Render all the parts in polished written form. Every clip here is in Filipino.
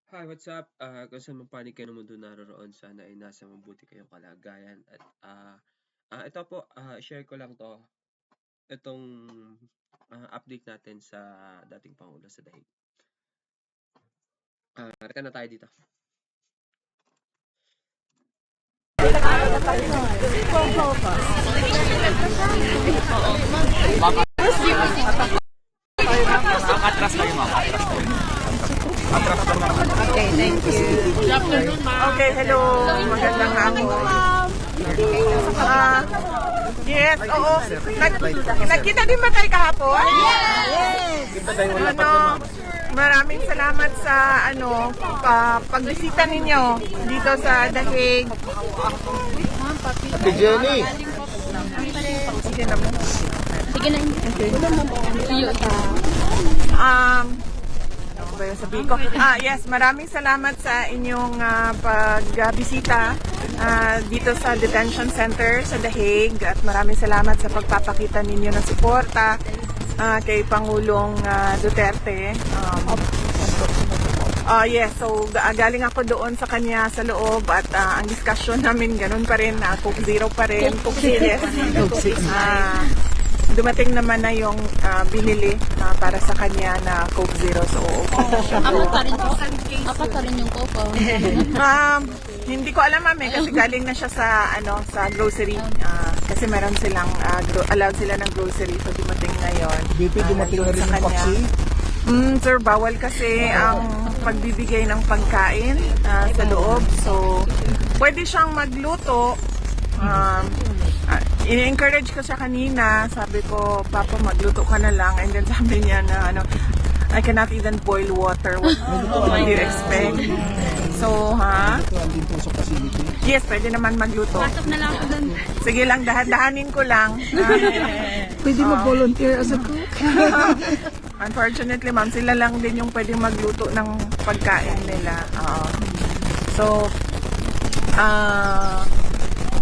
Hi, what's up? Kung saan man panig kayo ng mundo naroroon, sana ay nasa mabuti kayong kalagayan. At ito po, share ko lang itong update natin sa dating Pangulo sa Dahig. Reka na tayo dito. Atras kayo, ma'am. Atras kayo. Okay, thank you. Good afternoon, ma'am. Okay, hello. Magandang hapon. Yes, oo. Nagkita din ba tayo kahapon? Yes! Maraming salamat sa pagbisita ninyo dito sa Dahig. Ate Jenny. Sige naman. Sige na. Ano ba yung sabihin ko? Yes, maraming salamat sa inyong pagbisita dito sa detention center sa Dahig at maraming salamat sa pagpapakita ninyo ng suporta kay Pangulong Duterte. Yes, so galing ako doon sa kanya sa loob at ang discussion namin ganun pa rin, Coke Zero pa rin, Coke Series. Dumating naman na yung binili para sa kanya na Coke Zero. So, Apat pa rin yung Coco. hindi ko alam ma'am kasi galing na siya sa grocery. Kasi meron silang allowed sila ng grocery so dumating na yon. BP, dumating na rin yung paksi. Sir, bawal kasi ang pagbibigay ng pagkain sa loob. So, pwede siyang magluto. In-encourage ko siya kanina. Sabi ko, Papa, magluto ka na lang. And then sabi niya na, I cannot even boil water. What do you expect? So, Andito sa facility. yes, pwede naman magluto. Pasok na lang ako doon. Sige lang, dahan-dahanin ko lang. Pwede mag-volunteer as a cook? Unfortunately, ma'am, sila lang din yung pwedeng magluto ng pagkain nila. So,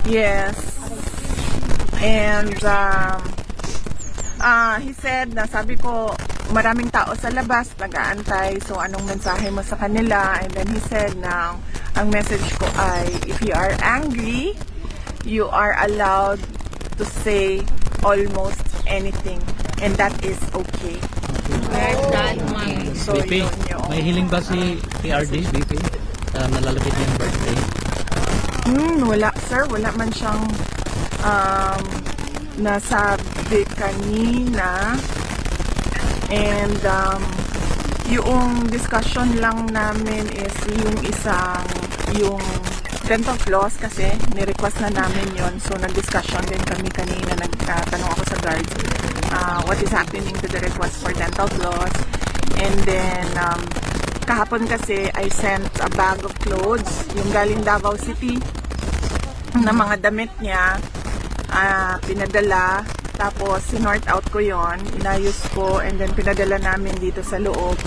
yes. And, he said na sabi ko, maraming tao sa labas, nag-aantay. So, anong mensahe mo sa kanila? And then he said na, ang message ko ay, if you are angry, you are allowed to say almost anything. And that is okay. So, BP, yun. may hiling ba si PRD, BP? Nalalapit niya yung birthday. Wala, sir. Wala man siyang nasabi kanina. And yung discussion lang namin is yung dental floss kasi ni-request na namin yon. So, nag-discussion din kami kanina. Nagtanong ako sa guards what is happening to the request for dental floss. And then, kahapon kasi I sent a bag of clothes, yung galing Davao City, na mga damit niya, pinadala, tapos sinort out ko yon, inayos ko, and then pinadala namin dito sa loob.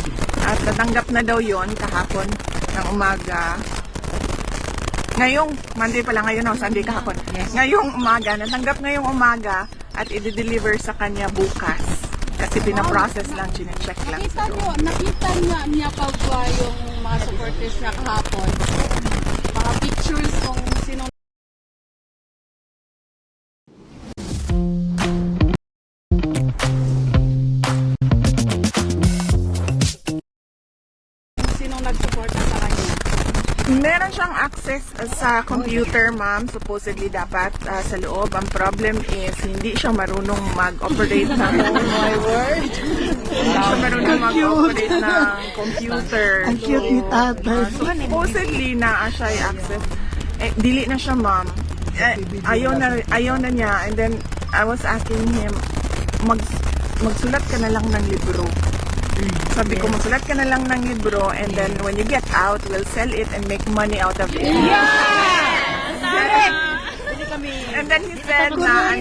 At natanggap na daw yon kahapon ng umaga. Ngayong, Monday pala ngayon, Sunday kahapon. Ngayong umaga, natanggap ngayong umaga at i-deliver sa kanya bukas. Kasi pinaprocess lang, chinecheck lang. Nakita niya pa ba yung mga supporters niya kahapon? Mga pictures kung sino nagsuporta sa kanya? Meron siyang access sa computer, ma'am. Supposedly dapat sa loob. Ang problem is, hindi siya marunong mag-operate ng Hindi siya marunong mag-operate ng computer. Ang cute ni tatay. So, supposedly na siya access. Dili na siya, ma'am. Ayaw na niya. And then, I was asking him, magsulat ka na lang ng libro. Sabi ko, magsulat ka na lang ng libro and then when you get out, we'll sell it and make money out of it. And then he said na,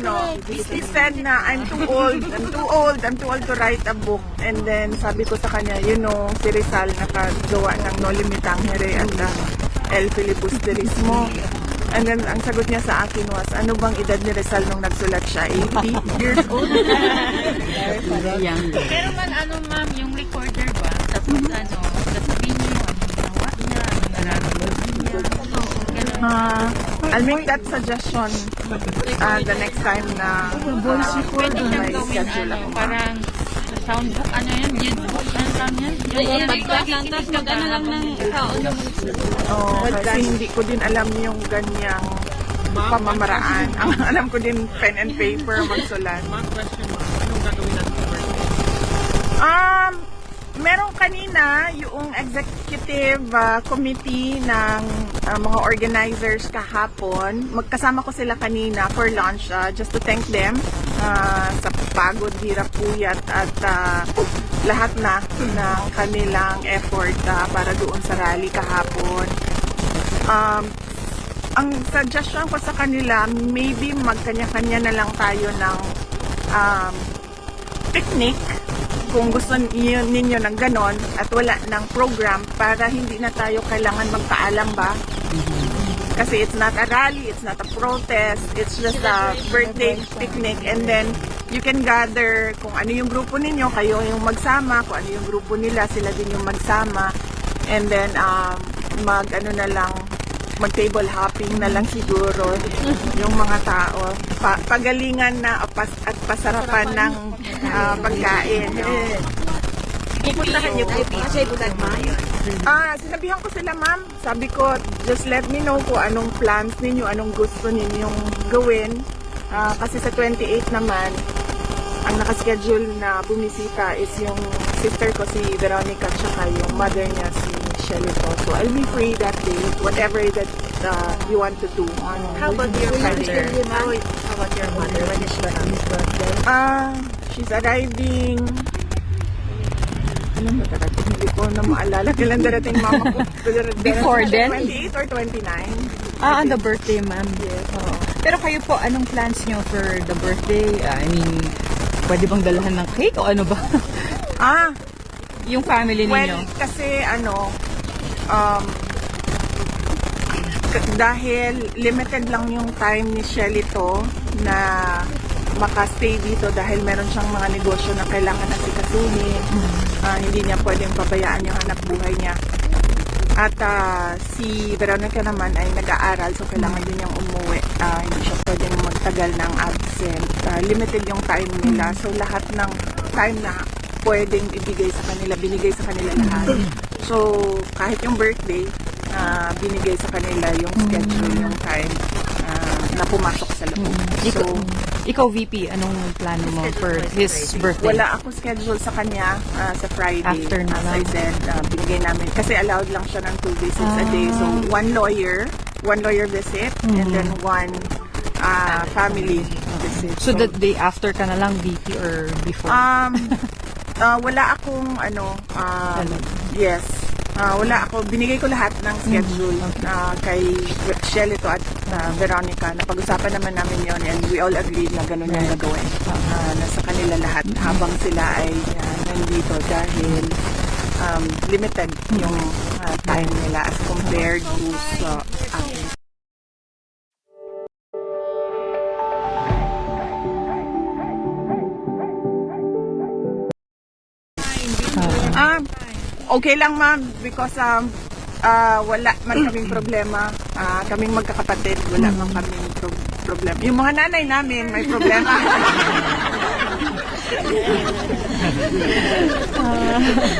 I'm too old to write a book. And then sabi ko sa kanya, si Rizal nakagawa ng No Limitang Here at El Filibusterismo. And then ang sagot niya sa akin was, ano bang edad ni Rizal nung nagsulat siya? 80 years old? Pero ma'am, yung recorder ba? Tapos sasabihin niyo yung ginawa? I'll make that suggestion the next time na Pwede may kang gawin schedule ako. parang soundbook, ano yan, yearbook, ano lang yan? Yung pagkikinig ka na lang ng taon ng Kasi hindi ko din alam yung ganyang pamamaraan. Ang alam ko din pen and paper magsulat. Anong gagawin natin sa birthday? Meron kanina yung executive committee ng mga organizers kahapon. Magkasama ko sila kanina for lunch just to thank them sa pagod, hirap, puyat at lahat na ng kanilang effort para doon sa rally kahapon. Ang suggestion ko sa kanila, maybe magkanya-kanya na lang tayo ng picnic kung gusto ninyo ng ganon at wala ng program para hindi na tayo kailangan magpaalam ba? Kasi it's not a rally, it's not a protest, it's just a birthday picnic and then you can gather kung ano yung grupo ninyo, kayo yung magsama, kung ano yung grupo nila, sila din yung magsama and then mag table hopping na lang siguro yung mga tao. Pagalingan na at pasarapan ng pagkain. Pupuntahan niyo po kasi bulan Mayo. Sinabihan ko sila, ma'am. Sabi ko, just let me know kung anong plans ninyo, anong gusto ninyong gawin. Kasi sa 28 naman, ang nakaschedule na bumisita is yung sister ko si Veronica tsaka yung mother niya si Shelly po. So I'll be free that day, whatever that you want to do. How about your mother? How about your mother? When is she coming? She's arriving. Ano ba darating? Hindi ko na maalala. Kailan darating mama ko? Before then? 28 or 29? On the birthday, ma'am. Yes. Pero kayo po, anong plans nyo for the birthday? I mean, pwede bang dalahan ng cake o ano ba? Yung family ninyo? Well, kasi dahil limited lang yung time ni Shelly to na makastay dito dahil meron siyang mga negosyo na kailangan na sikasuhin. Hindi niya pwedeng pabayaan yung hanap buhay niya. At si Veronica naman ay nag-aaral so kailangan din niyang umuwi. Hindi siya pwedeng magtagal ng absent. Limited yung time nila. So lahat ng time na pwedeng ibigay sa kanila, binigay sa kanila lahat. So kahit yung birthday, binigay sa kanila yung schedule, yung time na pumasok sa loob. So, ikaw, VP, anong plano mo for his birthday? wala ako schedule sa kanya sa Friday. After na As lang. I said, binigay namin. Kasi allowed lang siya ng 2 visits a day. So, one lawyer visit, and then one family visit. So, the day after ka na lang, VP, or before? Wala akong yes. Wala ako. Binigay ko lahat ng schedule kay Shelly to at Veronica. Napag-usapan naman namin yon and we all agreed na ganun yung gagawin. Nasa kanila lahat habang sila ay nandito dahil limited yung time nila as compared to akin. Okay lang, ma'am, because wala man kaming problema. Kaming magkakapatid, wala man kaming problema. Yung mga nanay namin may problema.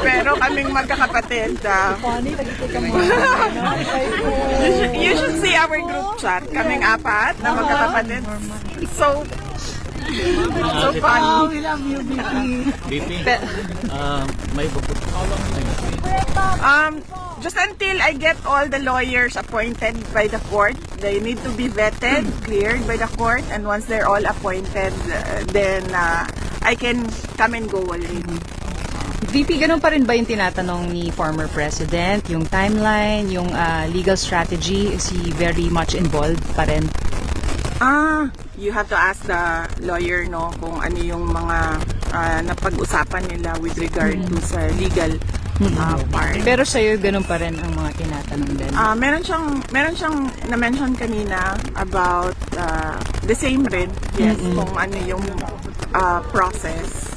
Pero kaming magkakapatid. You should see our group chat. Kaming 4 na magkakapatid. So funny. We love you, BP, may bukod. How long na yun? Just until I get all the lawyers appointed by the court, they need to be vetted, cleared by the court, and once they're all appointed, then I can come and go already. VP, ganun pa rin ba yung tinatanong ni former president? Yung timeline, yung legal strategy, is he very much involved pa rin? You have to ask the lawyer kung ano yung mga napag-usapan nila with regard to sa legal part. Pero sa'yo, ganun pa rin ang mga tinatanong din? Meron siyang na-mention kanina about the same rin, yes, kung ano yung process,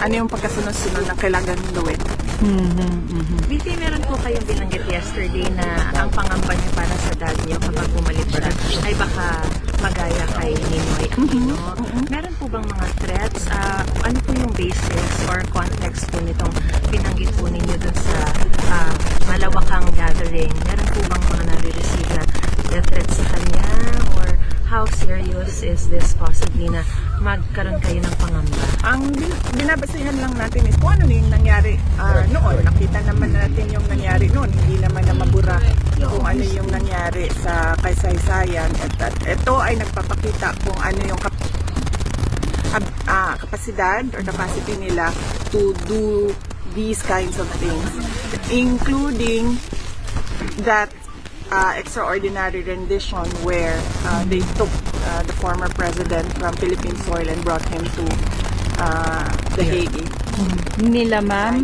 ano yung pagkasunod-sunod na kailangan gawin. VP, meron po kayong binanggit yesterday na ang pangamba niyo para sa dad niyo kapag bumalik siya ay baka magaya kay Ninoy Aquino. Meron po bang mga threats? Ano po yung basis or context po nitong binanggit po ninyo dun sa malawakang gathering? Meron po bang mga nare-receive na death threats sa kanya? Or how serious is this possibly na magkaroon kayo ng pangamba? Ang binabasehan lang natin is kung ano yung nangyari noon. Nakita naman natin yung nangyari noon. Hindi naman na mabura kung ano yung nangyari sa kaysaysayan. At ito ay nagpapakita kung ano yung kapasidad or capacity nila to do these kinds of things. Including that extraordinary rendition where they took the former president from Philippine soil and brought him to The Hague. Nila, ma'am?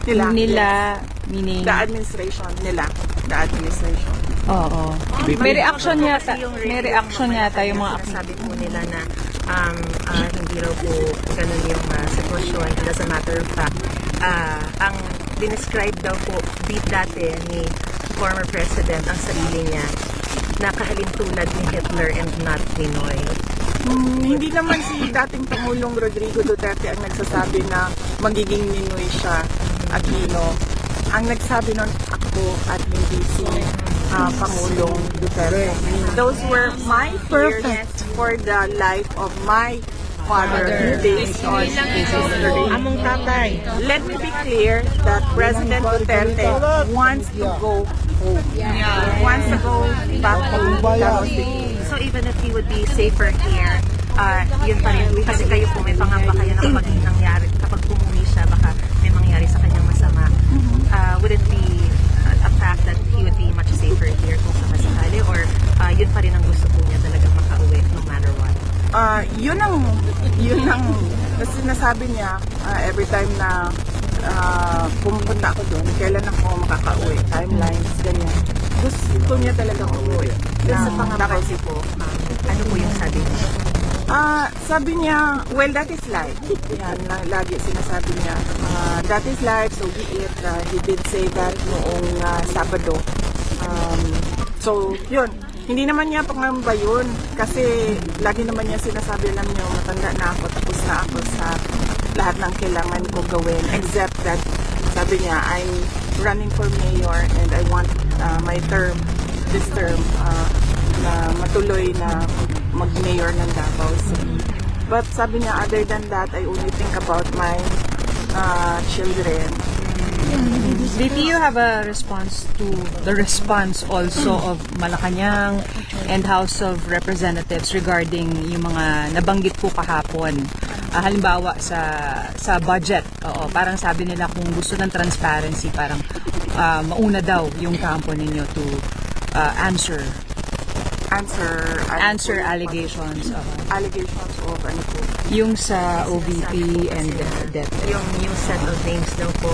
Nila, Meaning? the administration nila. The administration. Oo. May reaction yata. May reaction yata yung mga Sabi po nila na hindi raw po ganun yung sitwasyon. And as a matter of fact, ang dinescribe daw po dati ni former president ang sarili niya na kahalintulad ni Hitler and not Ninoy. Hindi naman si dating Pangulong Rodrigo Duterte ang nagsasabi na magiging Ninoy siya, Aquino. Ang nagsabi nun ako at hindi si Pangulong Duterte. Those were my fears for the life of my father based on his history. Among tatay. Let me be clear that President Duterte wants to go home. Wants to go back home. So even if he would be safer here, yun pa rin. Kasi kayo po, may pangamba kayo na kapag nangyari, kapag umuwi siya, baka may mangyari sa kanyang masama. Would it be a fact that he would be much safer here kung sakasakali? Or yun pa rin ang gusto po niya talagang makauwi no matter what? Yun ang sinasabi niya every time na pumupunta ako doon, kailan ako makakauwi, timelines, ganyan. Gusto niya talagang umuwi. Sa pangamba po, ano po yung sabi niya? Sabi niya, well, that is life. Yan, lagi sinasabi niya. That is life, so be it. He did say that noong Sabado. So, yun. Hindi naman niya pangamba yun. Kasi lagi naman niya sinasabi, alam niyo, matanda na ako, tapos na ako sa lahat ng kailangan ko gawin. Except that, sabi niya, I'm running for mayor and I want my term, this term, na matuloy na mag-mayor ng Davao City. But sabi niya, other than that, I only think about my children. VP, you have a response to the response also of Malacanang and House of Representatives regarding yung mga nabanggit po kahapon. Halimbawa sa budget. Oo, parang sabi nila kung gusto ng transparency, parang mauna daw yung kampo ninyo to answer allegations. Allegations of ano po? Yung sa OVP and death. Yung new set of names daw po,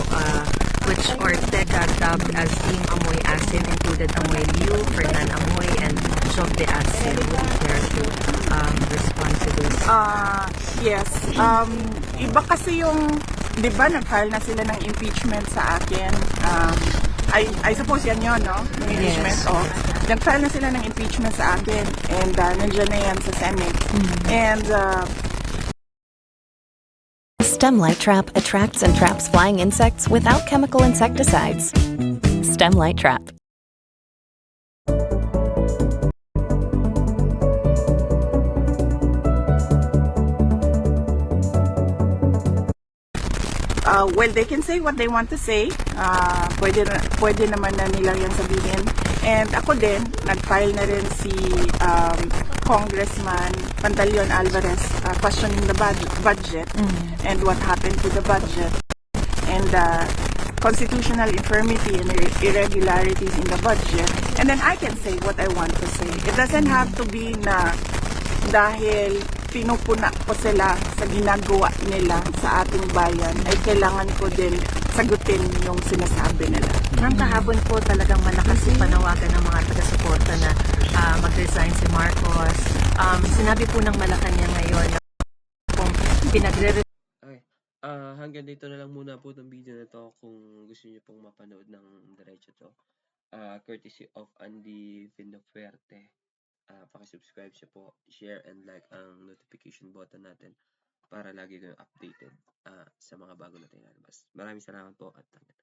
which Ortega dubbed as Team Amoy Asin, included Amoy Liu, Fernan Amoy, and Job de Asin. Would you care to respond to this? Yes. Iba kasi yung, di ba, nag-file na sila ng impeachment sa akin. I suppose yan yun, no? Yung impeachment. Yes. Oh. Nag-file na sila ng impeachment sa akin. And nandiyan na yan sa Senate. And Stemlight Trap attracts and traps flying insects without chemical insecticides. Stemlight Trap. well, they can say what they want to say. Pwede naman na nila yan sabihin. And ako din, nag-file na rin si Congressman Pantaleon Alvarez questioning the budget and what happened to the budget and constitutional infirmity and irregularities in the budget. And then I can say what I want to say. It doesn't have to be na dahil pinupuna ko sila sa ginagawa nila sa ating bayan, ay kailangan ko din sagutin yung sinasabi nila. Nang kahapon po talagang malakas yung panawagan ng mga taga-suporta na mag-resign si Marcos. Sinabi po ng Malacanang ngayon na kung Hanggang dito na lang muna po 'tong video na 'to. Kung gusto niyo pong mapanood ng diretso 'to, courtesy of Andy Villafuerte, paki-subscribe siya po, share and like ang notification button natin para lagi kayong updated, sa mga bago nating ilalabas. Maraming salamat po at hanggang